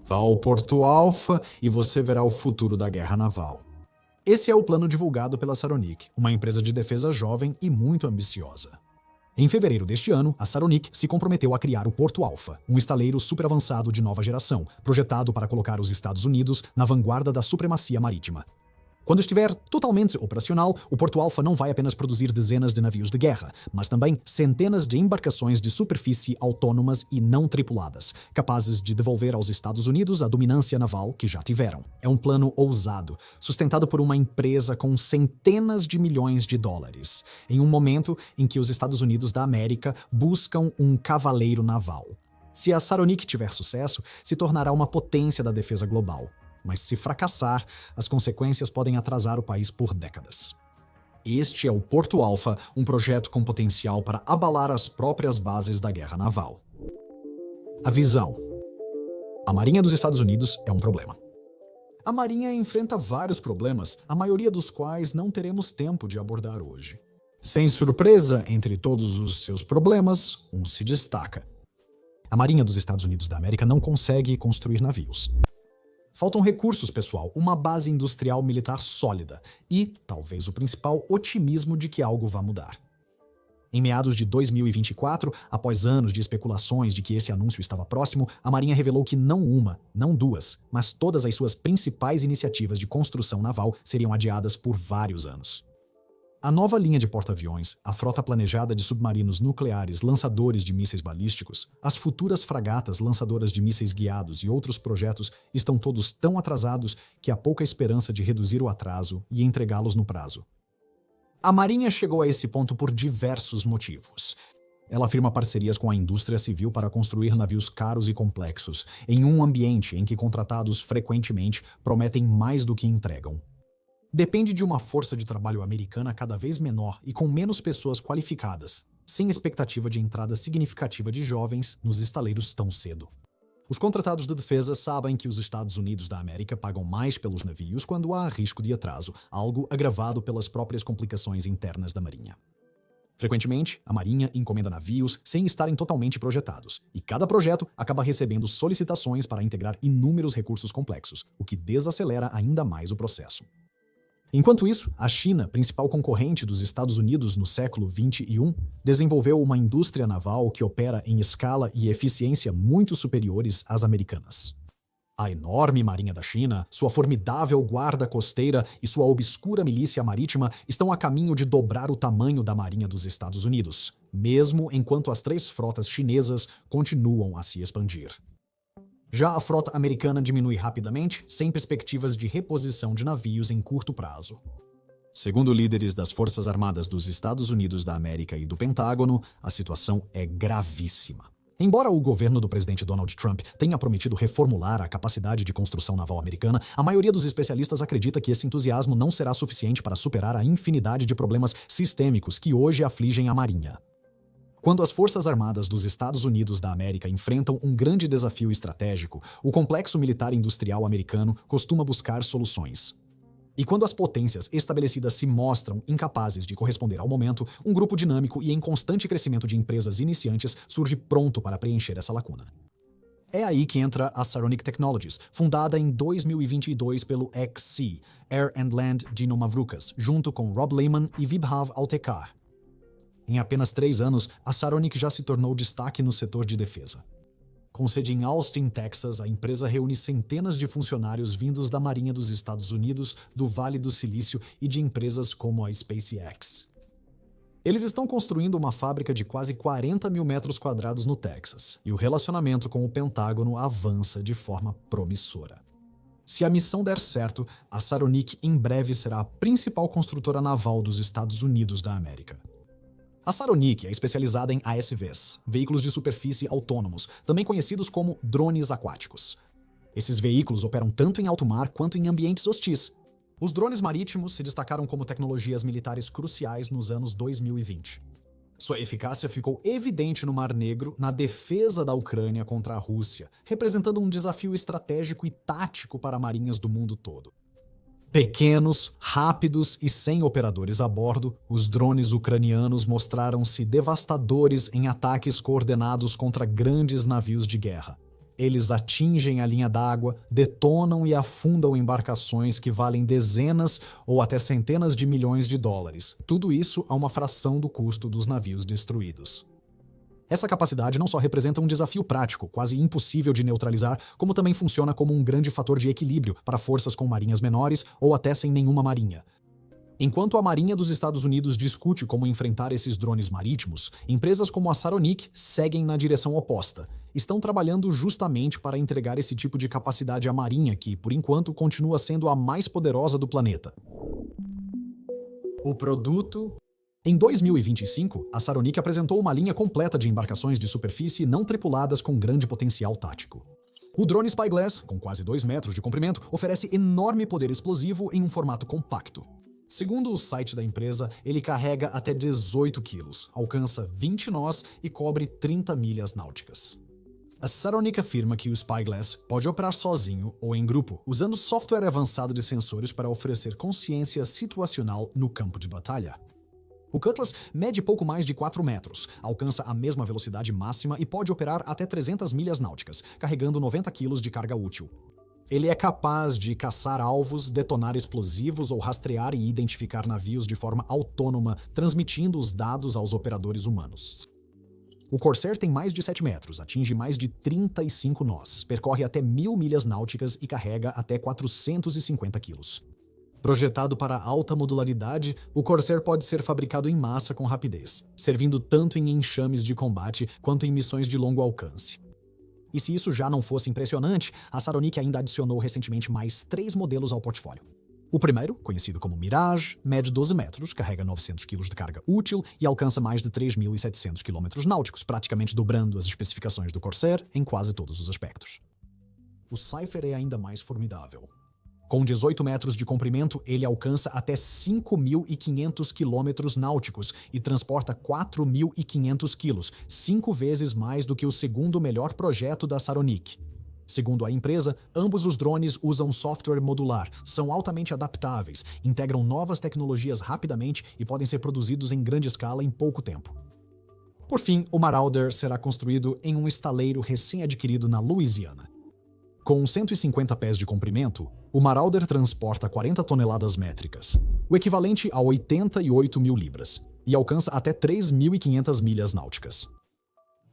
Vá ao Porto Alfa e você verá o futuro da guerra naval. Esse é o plano divulgado pela Saronic, uma empresa de defesa jovem e muito ambiciosa. Em fevereiro deste ano, a Saronic se comprometeu a criar o Porto Alfa, um estaleiro superavançado de nova geração, projetado para colocar os Estados Unidos na vanguarda da supremacia marítima. Quando estiver totalmente operacional, o Porto Alfa não vai apenas produzir dezenas de navios de guerra, mas também centenas de embarcações de superfície autônomas e não tripuladas, capazes de devolver aos Estados Unidos a dominância naval que já tiveram. É um plano ousado, sustentado por uma empresa com centenas de milhões de dólares, em um momento em que os Estados Unidos da América buscam um cavaleiro naval. Se a Saronic tiver sucesso, se tornará uma potência da defesa global. Mas se fracassar, as consequências podem atrasar o país por décadas. Este é o Porto Alfa, um projeto com potencial para abalar as próprias bases da guerra naval. A visão. A Marinha dos Estados Unidos é um problema. A Marinha enfrenta vários problemas, a maioria dos quais não teremos tempo de abordar hoje. Sem surpresa, entre todos os seus problemas, um se destaca. A Marinha dos Estados Unidos da América não consegue construir navios. Faltam recursos, pessoal, uma base industrial militar sólida e, talvez o principal, otimismo de que algo vá mudar. Em meados de 2024, após anos de especulações de que esse anúncio estava próximo, a Marinha revelou que não uma, não duas, mas todas as suas principais iniciativas de construção naval seriam adiadas por vários anos. A nova linha de porta-aviões, a frota planejada de submarinos nucleares lançadores de mísseis balísticos, as futuras fragatas lançadoras de mísseis guiados e outros projetos estão todos tão atrasados que há pouca esperança de reduzir o atraso e entregá-los no prazo. A Marinha chegou a esse ponto por diversos motivos. Ela firma parcerias com a indústria civil para construir navios caros e complexos, em um ambiente em que contratados frequentemente prometem mais do que entregam. Depende de uma força de trabalho americana cada vez menor e com menos pessoas qualificadas, sem expectativa de entrada significativa de jovens nos estaleiros tão cedo. Os contratados de defesa sabem que os Estados Unidos da América pagam mais pelos navios quando há risco de atraso, algo agravado pelas próprias complicações internas da Marinha. Frequentemente, a Marinha encomenda navios sem estarem totalmente projetados, e cada projeto acaba recebendo solicitações para integrar inúmeros recursos complexos, o que desacelera ainda mais o processo. Enquanto isso, a China, principal concorrente dos Estados Unidos no século XXI, desenvolveu uma indústria naval que opera em escala e eficiência muito superiores às americanas. A enorme Marinha da China, sua formidável guarda costeira e sua obscura milícia marítima estão a caminho de dobrar o tamanho da Marinha dos Estados Unidos, mesmo enquanto as 3 frotas chinesas continuam a se expandir. Já a frota americana diminui rapidamente, sem perspectivas de reposição de navios em curto prazo. Segundo líderes das Forças Armadas dos Estados Unidos da América e do Pentágono, a situação é gravíssima. Embora o governo do presidente Donald Trump tenha prometido reformular a capacidade de construção naval americana, a maioria dos especialistas acredita que esse entusiasmo não será suficiente para superar a infinidade de problemas sistêmicos que hoje afligem a Marinha. Quando as Forças Armadas dos Estados Unidos da América enfrentam um grande desafio estratégico, o complexo militar industrial americano costuma buscar soluções. E quando as potências estabelecidas se mostram incapazes de corresponder ao momento, um grupo dinâmico e em constante crescimento de empresas iniciantes surge pronto para preencher essa lacuna. É aí que entra a Saronic Technologies, fundada em 2022 pelo XC, Air and Land Dino Mavroukas, junto com Rob Lehman e Vibhav Altekar. Em apenas 3 anos, a Saronic já se tornou destaque no setor de defesa. Com sede em Austin, Texas, a empresa reúne centenas de funcionários vindos da Marinha dos Estados Unidos, do Vale do Silício e de empresas como a SpaceX. Eles estão construindo uma fábrica de quase 40 mil metros quadrados no Texas, e o relacionamento com o Pentágono avança de forma promissora. Se a missão der certo, a Saronic em breve será a principal construtora naval dos Estados Unidos da América. A Saronic é especializada em ASVs, veículos de superfície autônomos, também conhecidos como drones aquáticos. Esses veículos operam tanto em alto mar quanto em ambientes hostis. Os drones marítimos se destacaram como tecnologias militares cruciais nos anos 2020. Sua eficácia ficou evidente no Mar Negro na defesa da Ucrânia contra a Rússia, representando um desafio estratégico e tático para marinhas do mundo todo. Pequenos, rápidos e sem operadores a bordo, os drones ucranianos mostraram-se devastadores em ataques coordenados contra grandes navios de guerra. Eles atingem a linha d'água, detonam e afundam embarcações que valem dezenas ou até centenas de milhões de dólares. Tudo isso a uma fração do custo dos navios destruídos. Essa capacidade não só representa um desafio prático, quase impossível de neutralizar, como também funciona como um grande fator de equilíbrio para forças com marinhas menores ou até sem nenhuma marinha. Enquanto a Marinha dos Estados Unidos discute como enfrentar esses drones marítimos, empresas como a Saronic seguem na direção oposta. Estão trabalhando justamente para entregar esse tipo de capacidade à Marinha que, por enquanto, continua sendo a mais poderosa do planeta. O produto... Em 2025, a Saronic apresentou uma linha completa de embarcações de superfície não tripuladas com grande potencial tático. O drone Spyglass, com quase 2 metros de comprimento, oferece enorme poder explosivo em um formato compacto. Segundo o site da empresa, ele carrega até 18 quilos, alcança 20 nós e cobre 30 milhas náuticas. A Saronic afirma que o Spyglass pode operar sozinho ou em grupo, usando software avançado de sensores para oferecer consciência situacional no campo de batalha. O Cutlass mede pouco mais de 4 metros, alcança a mesma velocidade máxima e pode operar até 300 milhas náuticas, carregando 90 quilos de carga útil. Ele é capaz de caçar alvos, detonar explosivos ou rastrear e identificar navios de forma autônoma, transmitindo os dados aos operadores humanos. O Corsair tem mais de 7 metros, atinge mais de 35 nós, percorre até 1.000 milhas náuticas e carrega até 450 quilos. Projetado para alta modularidade, o Corsair pode ser fabricado em massa com rapidez, servindo tanto em enxames de combate quanto em missões de longo alcance. E se isso já não fosse impressionante, a Saronic ainda adicionou recentemente mais 3 modelos ao portfólio. O primeiro, conhecido como Mirage, mede 12 metros, carrega 900 kg de carga útil e alcança mais de 3.700 km náuticos, praticamente dobrando as especificações do Corsair em quase todos os aspectos. O Cypher é ainda mais formidável. Com 18 metros de comprimento, ele alcança até 5.500 quilômetros náuticos e transporta 4.500 quilos, 5 vezes mais do que o segundo melhor projeto da Saronic. Segundo a empresa, ambos os drones usam software modular, são altamente adaptáveis, integram novas tecnologias rapidamente e podem ser produzidos em grande escala em pouco tempo. Por fim, o Marauder será construído em um estaleiro recém-adquirido na Louisiana. Com 150 pés de comprimento, o Marauder transporta 40 toneladas métricas, o equivalente a 88 mil libras, e alcança até 3.500 milhas náuticas.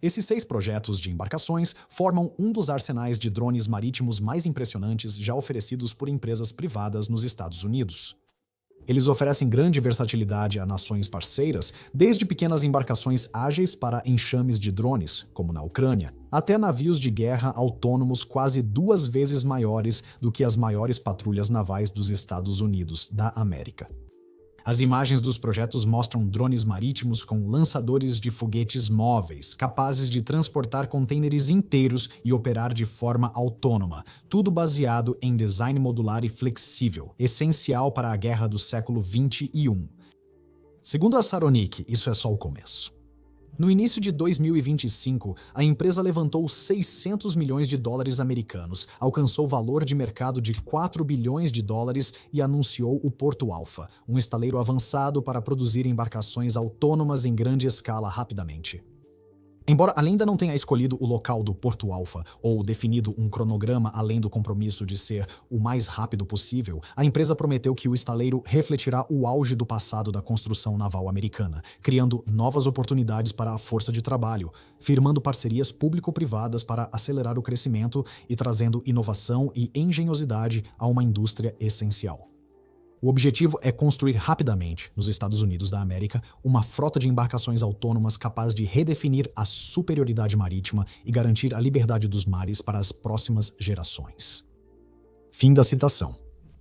Esses 6 projetos de embarcações formam um dos arsenais de drones marítimos mais impressionantes já oferecidos por empresas privadas nos Estados Unidos. Eles oferecem grande versatilidade a nações parceiras, desde pequenas embarcações ágeis para enxames de drones, como na Ucrânia, até navios de guerra autônomos quase 2 vezes maiores do que as maiores patrulhas navais dos Estados Unidos da América. As imagens dos projetos mostram drones marítimos com lançadores de foguetes móveis, capazes de transportar contêineres inteiros e operar de forma autônoma, tudo baseado em design modular e flexível, essencial para a guerra do século XXI. Segundo a Saronic, isso é só o começo. No início de 2025, a empresa levantou 600 milhões de dólares americanos, alcançou valor de mercado de 4 bilhões de dólares e anunciou o Porto Alpha, um estaleiro avançado para produzir embarcações autônomas em grande escala rapidamente. Embora ainda não tenha escolhido o local do Porto Alpha ou definido um cronograma além do compromisso de ser o mais rápido possível, a empresa prometeu que o estaleiro refletirá o auge do passado da construção naval americana, criando novas oportunidades para a força de trabalho, firmando parcerias público-privadas para acelerar o crescimento e trazendo inovação e engenhosidade a uma indústria essencial. O objetivo é construir rapidamente, nos Estados Unidos da América, uma frota de embarcações autônomas capaz de redefinir a superioridade marítima e garantir a liberdade dos mares para as próximas gerações. Fim da citação.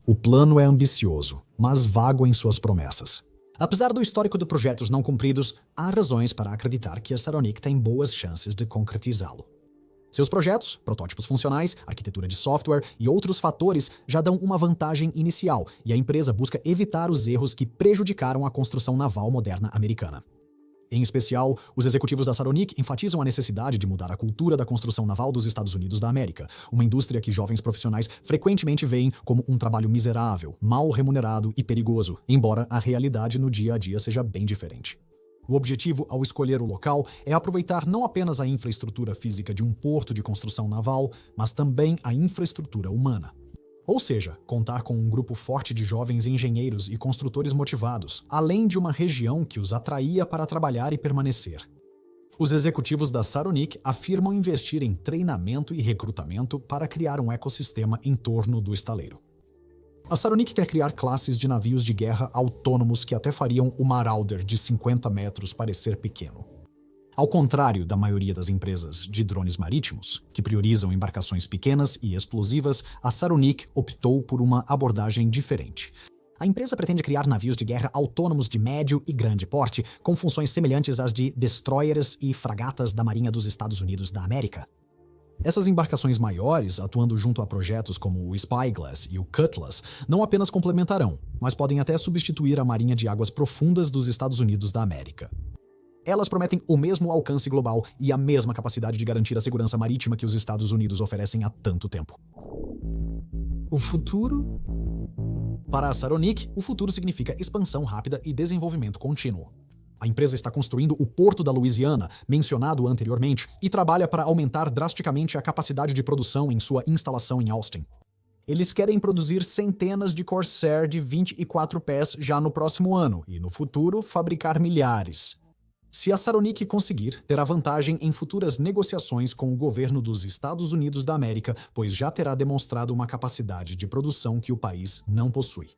O plano é ambicioso, mas vago em suas promessas. Apesar do histórico de projetos não cumpridos, há razões para acreditar que a Saronic tem boas chances de concretizá-lo. Seus projetos, protótipos funcionais, arquitetura de software e outros fatores já dão uma vantagem inicial, e a empresa busca evitar os erros que prejudicaram a construção naval moderna americana. Em especial, os executivos da Saronic enfatizam a necessidade de mudar a cultura da construção naval dos Estados Unidos da América, uma indústria que jovens profissionais frequentemente veem como um trabalho miserável, mal remunerado e perigoso, embora a realidade no dia a dia seja bem diferente. O objetivo, ao escolher o local, é aproveitar não apenas a infraestrutura física de um porto de construção naval, mas também a infraestrutura humana. Ou seja, contar com um grupo forte de jovens engenheiros e construtores motivados, além de uma região que os atraía para trabalhar e permanecer. Os executivos da Saronic afirmam investir em treinamento e recrutamento para criar um ecossistema em torno do estaleiro. A Saronic quer criar classes de navios de guerra autônomos que até fariam o Marauder de 50 metros parecer pequeno. Ao contrário da maioria das empresas de drones marítimos, que priorizam embarcações pequenas e explosivas, a Saronic optou por uma abordagem diferente. A empresa pretende criar navios de guerra autônomos de médio e grande porte, com funções semelhantes às de destroyers e fragatas da Marinha dos Estados Unidos da América. Essas embarcações maiores, atuando junto a projetos como o Spyglass e o Cutlass, não apenas complementarão, mas podem até substituir a Marinha de Águas Profundas dos Estados Unidos da América. Elas prometem o mesmo alcance global e a mesma capacidade de garantir a segurança marítima que os Estados Unidos oferecem há tanto tempo. O futuro? Para a Saronic, o futuro significa expansão rápida e desenvolvimento contínuo. A empresa está construindo o Porto da Louisiana, mencionado anteriormente, e trabalha para aumentar drasticamente a capacidade de produção em sua instalação em Austin. Eles querem produzir centenas de Corsair de 24 pés já no próximo ano e, no futuro, fabricar milhares. Se a Saronic conseguir, terá vantagem em futuras negociações com o governo dos Estados Unidos da América, pois já terá demonstrado uma capacidade de produção que o país não possui.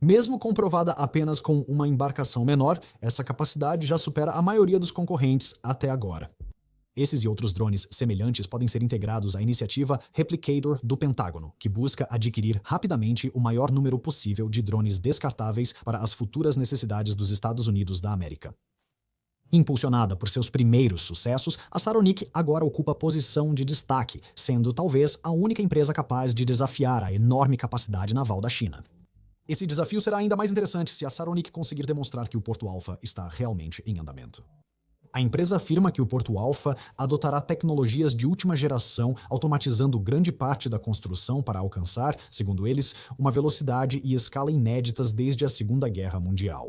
Mesmo comprovada apenas com uma embarcação menor, essa capacidade já supera a maioria dos concorrentes até agora. Esses e outros drones semelhantes podem ser integrados à iniciativa Replicator do Pentágono, que busca adquirir rapidamente o maior número possível de drones descartáveis para as futuras necessidades dos Estados Unidos da América. Impulsionada por seus primeiros sucessos, a Saronic agora ocupa posição de destaque, sendo talvez a única empresa capaz de desafiar a enorme capacidade naval da China. Esse desafio será ainda mais interessante se a Saronic conseguir demonstrar que o Porto Alpha está realmente em andamento. A empresa afirma que o Porto Alpha adotará tecnologias de última geração, automatizando grande parte da construção para alcançar, segundo eles, uma velocidade e escala inéditas desde a Segunda Guerra Mundial.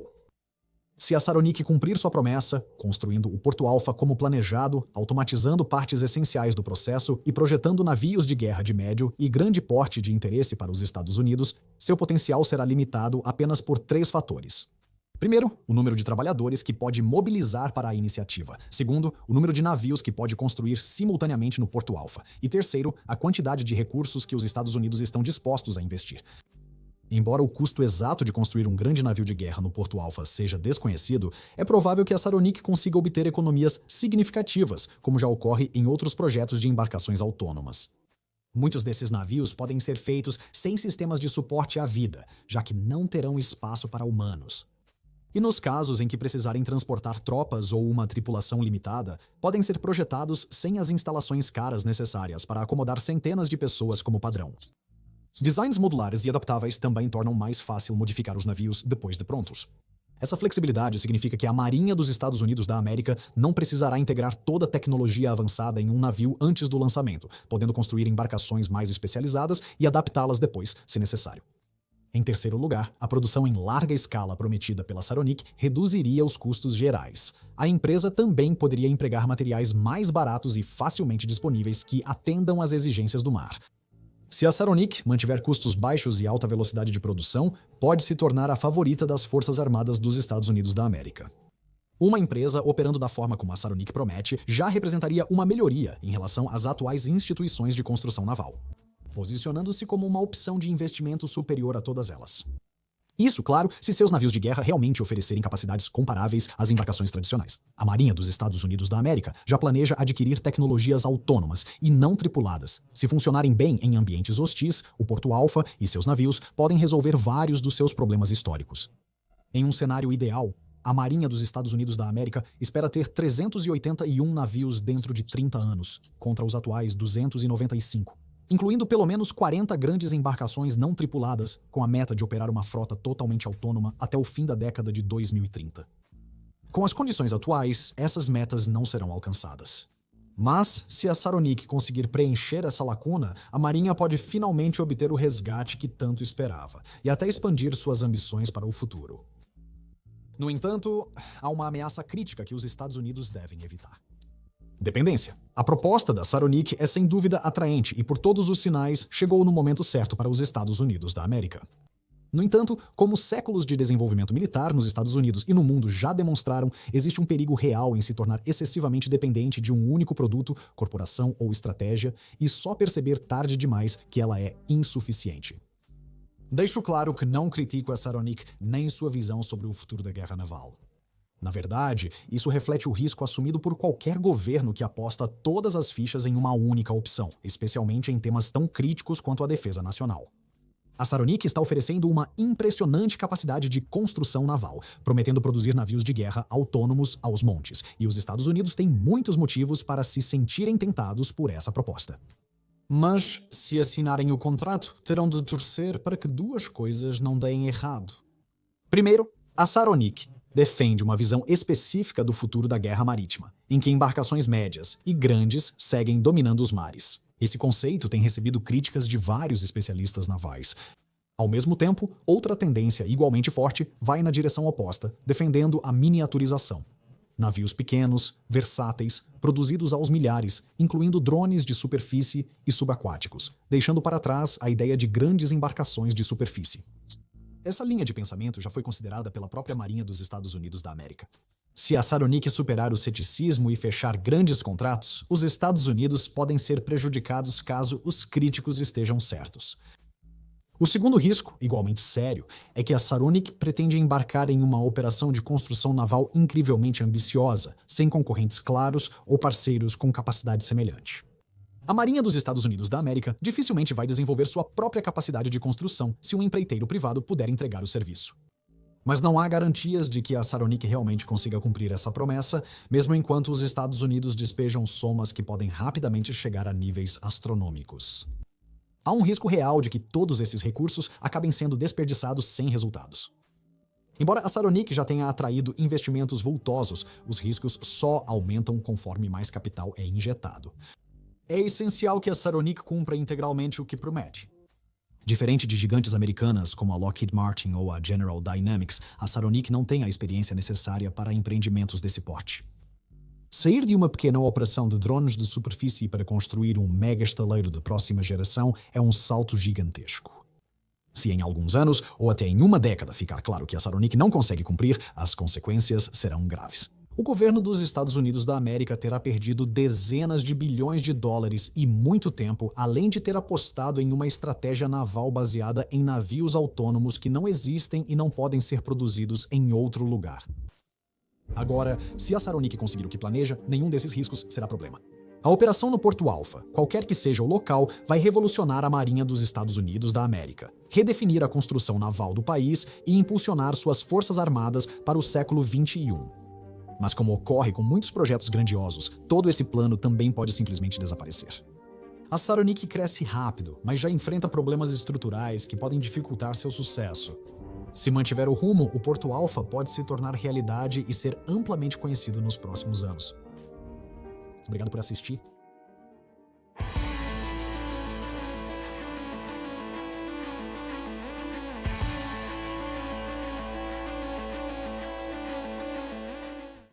Se a Saronic cumprir sua promessa, construindo o Porto Alpha como planejado, automatizando partes essenciais do processo e projetando navios de guerra de médio e grande porte de interesse para os Estados Unidos, seu potencial será limitado apenas por 3 fatores. Primeiro, o número de trabalhadores que pode mobilizar para a iniciativa. Segundo, o número de navios que pode construir simultaneamente no Porto Alpha. E terceiro, a quantidade de recursos que os Estados Unidos estão dispostos a investir. Embora o custo exato de construir um grande navio de guerra no Porto Alpha seja desconhecido, é provável que a Saronic consiga obter economias significativas, como já ocorre em outros projetos de embarcações autônomas. Muitos desses navios podem ser feitos sem sistemas de suporte à vida, já que não terão espaço para humanos. E nos casos em que precisarem transportar tropas ou uma tripulação limitada, podem ser projetados sem as instalações caras necessárias para acomodar centenas de pessoas como padrão. Designs modulares e adaptáveis também tornam mais fácil modificar os navios depois de prontos. Essa flexibilidade significa que a Marinha dos Estados Unidos da América não precisará integrar toda a tecnologia avançada em um navio antes do lançamento, podendo construir embarcações mais especializadas e adaptá-las depois, se necessário. Em terceiro lugar, a produção em larga escala prometida pela Saronic reduziria os custos gerais. A empresa também poderia empregar materiais mais baratos e facilmente disponíveis que atendam às exigências do mar. Se a Saronic mantiver custos baixos e alta velocidade de produção, pode se tornar a favorita das Forças Armadas dos Estados Unidos da América. Uma empresa operando da forma como a Saronic promete já representaria uma melhoria em relação às atuais instituições de construção naval, posicionando-se como uma opção de investimento superior a todas elas. Isso, claro, se seus navios de guerra realmente oferecerem capacidades comparáveis às embarcações tradicionais. A Marinha dos Estados Unidos da América já planeja adquirir tecnologias autônomas e não tripuladas. Se funcionarem bem em ambientes hostis, o Porto Alpha e seus navios podem resolver vários dos seus problemas históricos. Em um cenário ideal, a Marinha dos Estados Unidos da América espera ter 381 navios dentro de 30 anos, contra os atuais 295. Incluindo pelo menos 40 grandes embarcações não tripuladas, com a meta de operar uma frota totalmente autônoma até o fim da década de 2030. Com as condições atuais, essas metas não serão alcançadas. Mas, se a Saronic conseguir preencher essa lacuna, a Marinha pode finalmente obter o resgate que tanto esperava, e até expandir suas ambições para o futuro. No entanto, há uma ameaça crítica que os Estados Unidos devem evitar. Dependência. A proposta da Saronic é sem dúvida atraente e, por todos os sinais, chegou no momento certo para os Estados Unidos da América. No entanto, como séculos de desenvolvimento militar nos Estados Unidos e no mundo já demonstraram, existe um perigo real em se tornar excessivamente dependente de um único produto, corporação ou estratégia e só perceber tarde demais que ela é insuficiente. Deixo claro que não critico a Saronic nem sua visão sobre o futuro da guerra naval. Na verdade, isso reflete o risco assumido por qualquer governo que aposta todas as fichas em uma única opção, especialmente em temas tão críticos quanto a defesa nacional. A Saronic está oferecendo uma impressionante capacidade de construção naval, prometendo produzir navios de guerra autônomos aos montes, e os Estados Unidos têm muitos motivos para se sentirem tentados por essa proposta. Mas, se assinarem o contrato, terão de torcer para que duas coisas não deem errado. Primeiro, a Saronic defende uma visão específica do futuro da guerra marítima, em que embarcações médias e grandes seguem dominando os mares. Esse conceito tem recebido críticas de vários especialistas navais. Ao mesmo tempo, outra tendência igualmente forte vai na direção oposta, defendendo a miniaturização. Navios pequenos, versáteis, produzidos aos milhares, incluindo drones de superfície e subaquáticos, deixando para trás a ideia de grandes embarcações de superfície. Essa linha de pensamento já foi considerada pela própria Marinha dos Estados Unidos da América. Se a Saronic superar o ceticismo e fechar grandes contratos, os Estados Unidos podem ser prejudicados caso os críticos estejam certos. O segundo risco, igualmente sério, é que a Saronic pretende embarcar em uma operação de construção naval incrivelmente ambiciosa, sem concorrentes claros ou parceiros com capacidade semelhante. A Marinha dos Estados Unidos da América dificilmente vai desenvolver sua própria capacidade de construção se um empreiteiro privado puder entregar o serviço. Mas não há garantias de que a Saronic realmente consiga cumprir essa promessa, mesmo enquanto os Estados Unidos despejam somas que podem rapidamente chegar a níveis astronômicos. Há um risco real de que todos esses recursos acabem sendo desperdiçados sem resultados. Embora a Saronic já tenha atraído investimentos vultosos, os riscos só aumentam conforme mais capital é injetado. É essencial que a Saronic cumpra integralmente o que promete. Diferente de gigantes americanas como a Lockheed Martin ou a General Dynamics, a Saronic não tem a experiência necessária para empreendimentos desse porte. Sair de uma pequena operação de drones de superfície para construir um mega estaleiro de próxima geração é um salto gigantesco. Se em alguns anos, ou até em uma década, ficar claro que a Saronic não consegue cumprir, as consequências serão graves. O governo dos Estados Unidos da América terá perdido dezenas de bilhões de dólares e muito tempo, além de ter apostado em uma estratégia naval baseada em navios autônomos que não existem e não podem ser produzidos em outro lugar. Agora, se a Saronic conseguir o que planeja, nenhum desses riscos será problema. A operação no Porto Alfa, qualquer que seja o local, vai revolucionar a Marinha dos Estados Unidos da América, redefinir a construção naval do país e impulsionar suas forças armadas para o século XXI. Mas como ocorre com muitos projetos grandiosos, todo esse plano também pode simplesmente desaparecer. A Saronic cresce rápido, mas já enfrenta problemas estruturais que podem dificultar seu sucesso. Se mantiver o rumo, o Porto Alfa pode se tornar realidade e ser amplamente conhecido nos próximos anos. Obrigado por assistir.